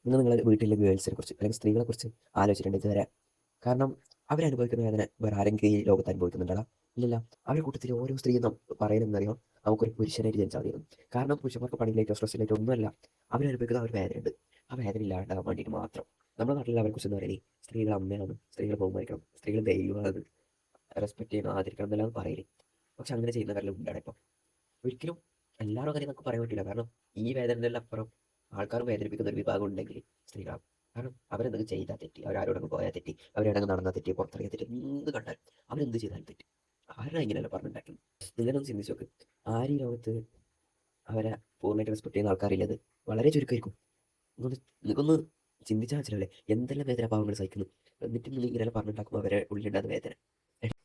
നിങ്ങളുടെ വീട്ടിലെ ഗേൾസിനെ കുറിച്ച് അല്ലെങ്കിൽ സ്ത്രീകളെ കുറിച്ച് ആലോചിച്ചിട്ടുണ്ട് ഇതുവരെ? കാരണം അവരനുഭവിക്കുന്ന വേദന വേറെ ആരെങ്കിലും ഈ ലോകത്ത് അനുഭവിക്കുന്നുണ്ടോ? ഇല്ലല്ല. അവരുടെ കൂട്ടത്തിൽ ഓരോ സ്ത്രീയും പറയുന്നതെന്നറിയോ, നമുക്കൊരു പുരുഷനായിട്ട് ജനിച്ചാൽ മതിയെന്ന്. കാരണം പുരുഷന്മാർക്ക് പണിയിലേറ്റോ സ്ട്രെസ്സിലേറ്റോ ഒന്നുമല്ല, അവരനുഭവിക്കുന്ന ആ ഒരു വേദനയുണ്ട്. ആ വേദന ഇല്ലാണ്ടാകാൻ വേണ്ടിയിട്ട് മാത്രം. നമ്മുടെ നാട്ടിൽ അവരെ കുറിച്ച് പറയണേ, സ്ത്രീകൾ അമ്മയാണ്, സ്ത്രീകൾ ബഹുമാനിക്കണം, സ്ത്രീകൾ ദൈവമാണ്, റെസ്പെക്ട് ചെയ്യണം, ആദരിക്കണം എന്നെല്ലാം പറയല്. പക്ഷെ അങ്ങനെ ചെയ്യുന്നവരെല്ലാം ഉണ്ടാണ് ഇപ്പം. ഒരിക്കലും എല്ലാവരുടെ കാര്യം നമുക്ക് പറയാൻ പറ്റില്ല. കാരണം ഈ വേദനയുടെ അപ്പുറം ആൾക്കാർ വേദനിപ്പിക്കുന്ന ഒരു വിഭാഗം ഉണ്ടെങ്കിൽ സ്ത്രീകളാണ്. കാരണം അവരെന്തെങ്കിലും ചെയ്താൽ തെറ്റി, അവരാരോടൊക്കെ പോയാൽ തെറ്റി, അവരെവിടെങ്കിലും നടന്നാൽ തെറ്റി, പുറത്തിറങ്ങിയ തെറ്റി, എന്ത് കണ്ടാൽ അവരെന്ത് ചെയ്താലും തെറ്റി. ആരാ ഇങ്ങനെയല്ല പറഞ്ഞിട്ടുണ്ടാക്കുന്നത്? നിങ്ങളൊന്ന് ചിന്തിച്ച് നോക്ക്. ആര് ഈ ലോകത്ത് അവരെ പൂർണ്ണമായിട്ട് റെസ്പെക്ട് ചെയ്യുന്ന ആൾക്കാരില്ലത് വളരെ ചുരുക്കമായിരിക്കും. നിങ്ങൾക്കൊന്ന് ചിന്തിച്ചാൽ മനസ്സിലാവില്ലേ എന്തെല്ലാം വേദന പാവങ്ങൾ സഹിക്കുന്നു. എന്നിട്ട് നിങ്ങൾ ഇങ്ങനെ പറഞ്ഞിട്ടുണ്ടാക്കുമ്പോൾ അവരെ ഉള്ളിലുണ്ടാകുന്ന വേദന.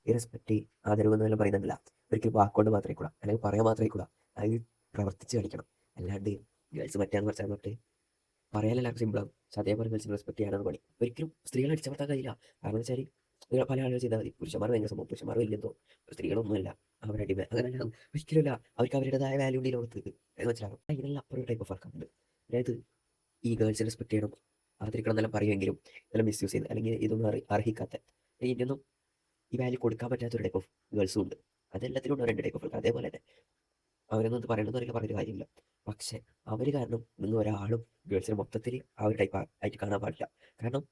ഈ റെസ്പെക്ട് ആദരവ് എന്നെല്ലാം പറയുന്നില്ല, ഒരിക്കലും വാക്കുകൊണ്ട് മാത്രമേ കൂടാ, അല്ലെങ്കിൽ പറയാൻ മാത്രമേ കൂടാ, അത് പ്രവർത്തിച്ച് കാണിക്കണം. അല്ലാണ്ട് ഗേൾസ് മറ്റാന്ന് പറഞ്ഞാൽ തൊട്ട് പറയാൻ എല്ലാവർക്കും സിമ്പിളാകും, പക്ഷെ അതേപോലെ ഗേൾസിന് റെസ്പെക്ട് ചെയ്യാനാണ് പണി. ഒരിക്കലും സ്ത്രീകളെ അടിച്ചമർത്താൻ കഴിയില്ല. കാരണം വെച്ചാൽ നിങ്ങൾ പല ആളുകൾ ചെയ്താൽ മതി, പുരുഷന്മാർ ഭയങ്കര സംഭവം, പുരുഷന്മാർ വലിയെന്തോ, സ്ത്രീകളൊന്നുമല്ല, അവരടിമ അങ്ങനെയല്ല. ഒരിക്കലുമില്ല. അവർക്ക് അവരുടേതായ വാല്യൂ ഉണ്ട് ഈ ലോകത്ത് എന്ന് മനസ്സിലാകും. ഇതിനെല്ലാം അപ്പുറം ടൈപ്പ് ഓഫ് ആൾക്കാരുണ്ട്. അതായത് ഈ ഗേൾസിനെ റെസ്പെക്ട് ചെയ്യണം, ആദരിക്കണം എന്നെല്ലാം പറയുമെങ്കിലും ഇതെല്ലാം മിസ്യൂസ് ചെയ്യുന്നത്, അല്ലെങ്കിൽ ഇതൊന്നും അർഹിക്കാത്ത, ഇതിനൊന്നും ഈ വാല്യൂ കൊടുക്കാൻ പറ്റാത്ത ഒരു ടൈപ്പ് ഓഫ് ഗേൾസും ഉണ്ട്. അതെല്ലാത്തിലും ഉണ്ട് രണ്ട് ടൈപ്പ് ഓഫ് ആൾക്കാർ. അതേപോലെ തന്നെ അവരൊന്നും ഇത് പറയണമെന്ന് അറിയില്ല, പറഞ്ഞൊരു കാര്യമില്ല. പക്ഷെ അവർ കാരണം നിങ്ങൾ ഒരാളും ഗേൾസിനെ മൊത്തത്തിൽ ആ ഒരു ടൈപ്പ് ആയിട്ട് കാണാൻ പാടില്ല. കാരണം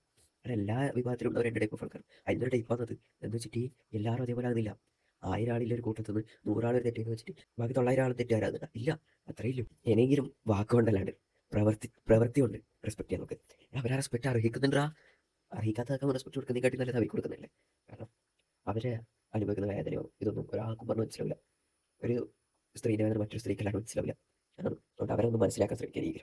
എല്ലാ വിഭാഗത്തിലും ഉള്ള രണ്ട് ടൈപ്പ് ഓഫ് ആൾക്കാർ. അതിലൊരു ടൈപ്പ് ആണത്. എന്ന് വെച്ചിട്ട് എല്ലാവരും അതേപോലെ ആകുന്നില്ല. 1000 ആളില്ല ഒരു കൂട്ടത്തിൽ നിന്ന് 100 ആൾ ഒരു തെറ്റെന്ന് വെച്ചിട്ട് ബാക്കി 900 ആൾ തെറ്റുകാരാകുന്നില്ല. ഇല്ല, അത്രയില്ല. എനെങ്കിലും വാക്കുകൊണ്ടല്ലാണ്ട് പ്രവൃത്തി കൊണ്ട് റെസ്പെക്ട് ചെയ്യാൻ നോക്ക്. അവരെ റെസ്പെക്ട് അർഹിക്കുന്നുണ്ടാ, അർഹിക്കാത്തതൊക്കെ റെസ്പെക്ട് കൊടുക്കുന്നതിനെക്കാട്ടി നല്ലത് അവർ കൊടുക്കുന്നില്ലേ. കാരണം അവരെ അനുഭവിക്കുന്ന വേദനയോ ഇതൊന്നും ഒരാൾക്കും പറഞ്ഞ് മനസ്സിലാവില്ല. ഒരു സ്ത്രീയുടെ വേദന മറ്റൊരു സ്ത്രീക്ക് അല്ലാണ്ട് മനസ്സിലാവില്ല. അതുകൊണ്ട് അവരെ ഒന്ന് മനസ്സിലാക്കാൻ ശ്രമിക്കുക.